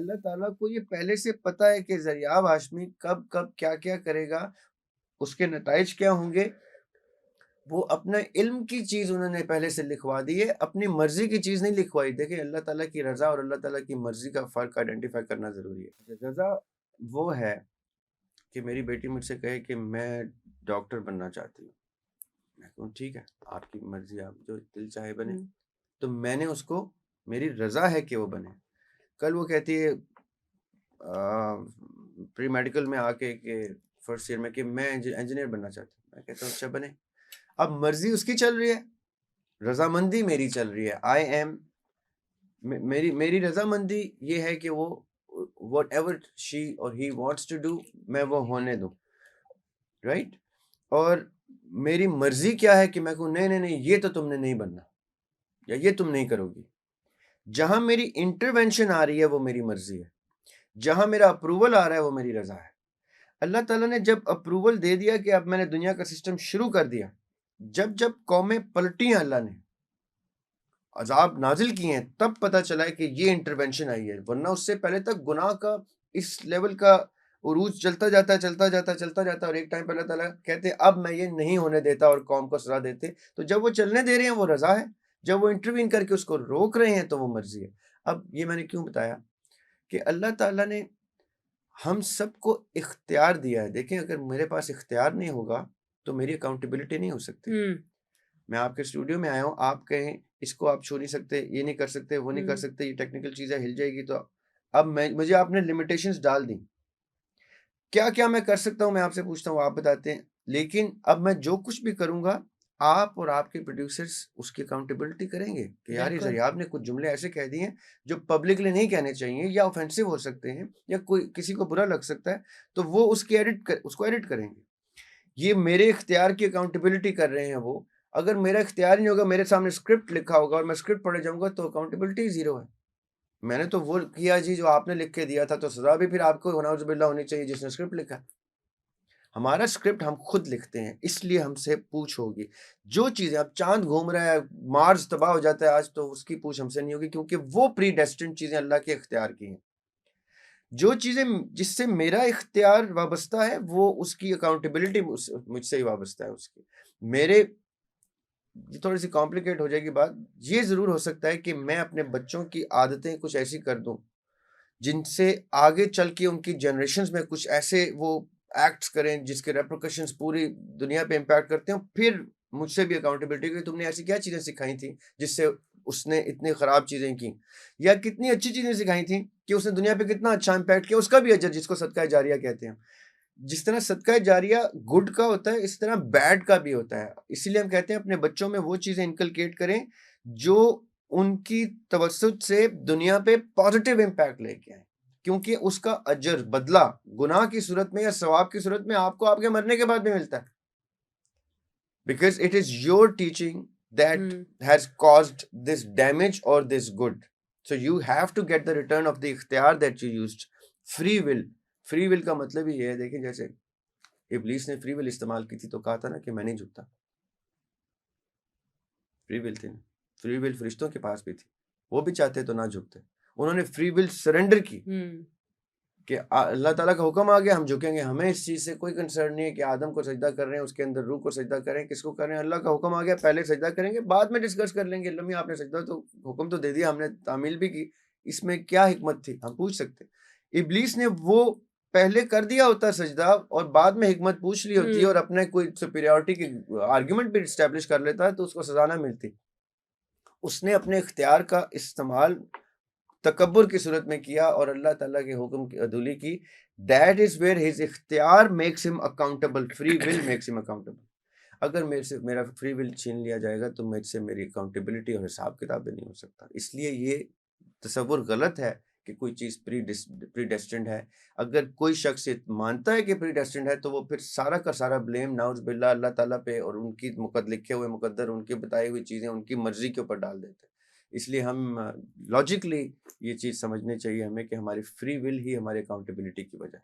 اللہ تعالیٰ کو یہ پہلے سے پتہ ہے کہ ذریعہ ہاشمی کب کب کیا کیا کرے گا، اس کے نتائج کیا ہوں گے. وہ اپنا علم کی چیز انہوں نے پہلے سے لکھوا دی ہے، اپنی مرضی کی چیز نہیں لکھوائی. دیکھیں اللہ تعالیٰ کی رضا اور اللہ تعالیٰ کی مرضی کا فرق آئیڈینٹیفائی کرنا ضروری ہے. رضا وہ ہے کہ میری بیٹی مجھ سے کہے کہ میں ڈاکٹر بننا چاہتی ہوں، میں کہوں ٹھیک ہے آپ کی مرضی، آپ جو دل چاہے بنے. تو میں نے اس کو، میری رضا ہے کہ وہ بنے. کل وہ کہتی ہے پری میڈیکل میں آ کے کہ فرسٹ ایئر میں کہ میں انجینئر بننا چاہتی ہوں. میں کہتا ہوں اچھا بنے. اب مرضی اس کی چل رہی ہے، رضامندی میری چل رہی ہے. آئی ایم، میری رضامندی یہ ہے کہ وہ واٹ ایور شی اور ہی وانٹس ٹو ڈو میں وہ ہونے دوں، رائٹ. اور میری مرضی کیا ہے کہ میں کہوں نہیں نہیں نہیں یہ تو تم نے نہیں بننا، یا یہ تم نہیں کرو گی. جہاں میری انٹرونشن آ رہی ہے وہ میری مرضی ہے، جہاں میرا اپروول آ رہا ہے وہ میری رضا ہے. اللہ تعالیٰ نے جب اپروول دے دیا کہ اب میں نے دنیا کا سسٹم شروع کر دیا، جب قومیں پلٹی ہیں، اللہ نے عذاب نازل کیے ہیں، تب پتہ چلا ہے کہ یہ انٹرونشن آئی ہے. ورنہ اس سے پہلے تک گناہ کا اس لیول کا عروج چلتا جاتا ہے اور ایک ٹائم پہ اللہ تعالیٰ کہتے اب میں یہ نہیں ہونے دیتا اور قوم کو سزا دیتے. تو جب وہ چلنے دے رہے ہیں وہ رضا ہے، جب وہ انٹروین کر کے اس کو روک رہے ہیں تو وہ مرضی ہے. اب یہ میں نے کیوں بتایا کہ اللہ تعالیٰ نے ہم سب کو اختیار دیا ہے. دیکھیں اگر میرے پاس اختیار نہیں ہوگا تو میری اکاؤنٹیبلٹی نہیں ہو سکتی. میں آپ کے اسٹوڈیو میں آیا ہوں، آپ کہیں اس کو آپ چھو نہیں سکتے، یہ نہیں کر سکتے، وہ نہیں کر سکتے، یہ ٹیکنیکل چیزیں ہل جائے گی. تو اب مجھے آپ نے لمیٹیشنز ڈال دیں. کیا کیا میں کر سکتا ہوں میں آپ سے پوچھتا ہوں، آپ بتاتے ہیں. لیکن اب میں جو کچھ بھی کروں گا آپ اور آپ کے پروڈیوسرز اس کی اکاؤنٹیبلٹی کریں گے کہ یار یہ ضیاب نے کچھ جملے ایسے کہہ دیے ہیں جو پبلکلی نہیں کہنے چاہیے یا اوفینسو ہو سکتے ہیں یا کوئی کسی کو برا لگ سکتا ہے، تو وہ اس کو ایڈٹ کریں گے. یہ میرے اختیار کی اکاؤنٹیبلٹی کر رہے ہیں وہ. اگر میرا اختیار نہیں ہوگا، میرے سامنے اسکرپٹ لکھا ہوگا اور میں اسکرپٹ پڑھے جاؤں گا تو اکاؤنٹیبلٹی زیرو ہے. میں نے تو وہ کیا جی جو آپ نے لکھ کے دیا تھا، تو سزا بھی پھر آپ کو نعوذ باللہ ہونی چاہیے جس نے اسکرپٹ لکھا. ہمارا اسکرپٹ ہم خود لکھتے ہیں، اس لیے ہم سے پوچھ ہوگی. جو چیزیں اب چاند گھوم رہا ہے، مارس تباہ ہو جاتا ہے آج، تو اس کی پوچھ ہم سے نہیں ہوگی کیونکہ وہ پری ڈیسٹنڈ چیزیں اللہ کے اختیار کی ہیں. جو چیزیں جس سے میرا اختیار وابستہ ہے وہ اس کی اکاؤنٹیبلٹی مجھ سے ہی وابستہ ہے. اس کی میرے تھوڑی سی کمپلیکیٹ ہو جائے گی بات. یہ ضرور ہو سکتا ہے کہ میں اپنے بچوں کی عادتیں کچھ ایسی کر دوں جن سے آگے چل کے ان کی جنریشنز میں کچھ ایسے وہ ایکٹس کریں جس کے ریپریکشنز پوری دنیا پہ امپیکٹ کرتے ہیں. پھر مجھ سے بھی اکاؤنٹیبلٹی کہ تم نے ایسی کیا چیزیں سکھائی تھیں جس سے اس نے اتنی خراب چیزیں کی، یا کتنی اچھی چیزیں سکھائی تھیں کہ اس نے دنیا پہ کتنا اچھا امپیکٹ کیا، اس کا بھی اجر جس کو صدقہ جاریہ کہتے ہیں. جس طرح صدقہ جاریہ گڈ کا ہوتا ہے اس طرح بیڈ کا بھی ہوتا ہے. اسی لیے ہم کہتے ہیں اپنے بچوں میں وہ چیزیں انکلکیٹ کریں جو ان کی توسط سے دنیا پہ پازیٹیو امپیکٹ لے کے آئیں، کیونکہ اس کا اجر بدلہ گناہ کی صورت میں یا ثواب کی صورت میں آپ کو آپ کے مرنے کے بعد بھی ملتا ہے. Because it is your teaching that has caused this damage اور this good. So you have to get the return of the اختیار that you used. Free will, free will کا مطلب ہی یہ ہے. دیکھیں جیسے ابلیس نے فری ول استعمال کی تھی تو کہا تھا نا کہ میں نہیں جھکتا. فری ول تھی نا، فری ول فرشتوں کے پاس بھی تھی، وہ بھی چاہتے تو نہ جھکتے. انہوں نے فری ول سرنڈر کی کہ اللہ تعالیٰ کا حکم آ گیا ہم جھکیں گے. ہمیں اس چیز سے کوئی کنسرن نہیں ہے کہ آدم کو سجدہ کر رہے ہیں، اس کے اندر روح کو سجدہ کریں، کس کو کر رہے ہیں. اللہ کا حکم آ گیا، پہلے سجدہ کریں گے، بعد میں ڈسکس کر لیں گے. لمحہ آپ نے سجدہ تو حکم تو دے دیا، ہم نے تعمیل بھی کی، اس میں کیا حکمت تھی ہم پوچھ سکتے. ابلیس نے وہ پہلے کر دیا ہوتا سجدہ اور بعد میں حکمت پوچھ لی ہوتی اور اپنے کوئی سپیریورٹی کی آرگیومنٹ بھی اسٹیبلش کر لیتا ہے تو اس کو سزا نہ ملتی. اس نے اپنے اختیار کا استعمال تکبر کی صورت میں کیا اور اللہ تعالیٰ کے حکم کی عدولی کی. That is where his اختیار makes him accountable. Free will makes him accountable. اگر میرے سے میرا فری ول چھین لیا جائے گا تو مجھ سے میری اکاؤنٹیبلٹی اور حساب کتاب بھی نہیں ہو سکتا. اس لیے یہ تصور غلط ہے کہ کوئی چیز پری ڈیسٹنڈ ہے. اگر کوئی شخص مانتا ہے کہ پری ڈیسٹنڈ ہے تو وہ پھر سارا کا سارا بلیم نعوذ باللہ اللہ تعالیٰ پہ اور ان کی لکھے ہوئے مقدر، ان کی بتائی ہوئی چیزیں ان کی مرضی کے اوپر ڈال دیتے. اس لیے ہم لاجکلی یہ چیز سمجھنی چاہیے ہمیں کہ ہماری فری ول ہی ہماری اکاؤنٹیبلٹی کی وجہ ہے.